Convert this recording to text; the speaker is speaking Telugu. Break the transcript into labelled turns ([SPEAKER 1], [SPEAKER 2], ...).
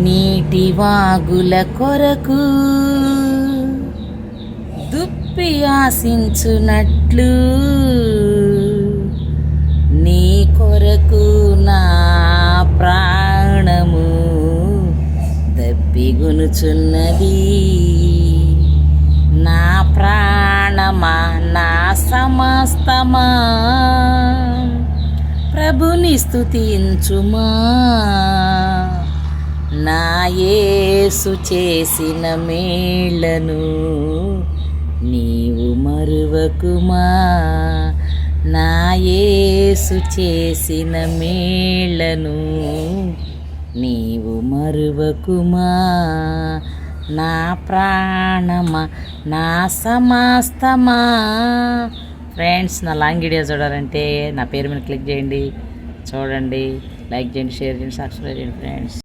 [SPEAKER 1] నీటి వాగుల కొరకు దుప్పి ఆశించునట్లు నీ కొరకు నా ప్రాణము దప్పిగొనుచున్నది. నా ప్రాణమా, నా సమస్తమా ప్రభుని స్తుతించుమా. నా యేసు చేసిన మేళ్లను నీవు మరువకుమా. నా యేసు చేసిన మేళ్లను నీవు మరువకుమా. నా ప్రాణమా, నా సమస్తమా. ఫ్రెండ్స్, నా లాంగ్ వీడియో చూడాలంటే నా పేరు మీద క్లిక్ చేయండి, చూడండి, లైక్ చేయండి, షేర్ చేయండి, సబ్స్క్రైబ్ చేయండి ఫ్రెండ్స్.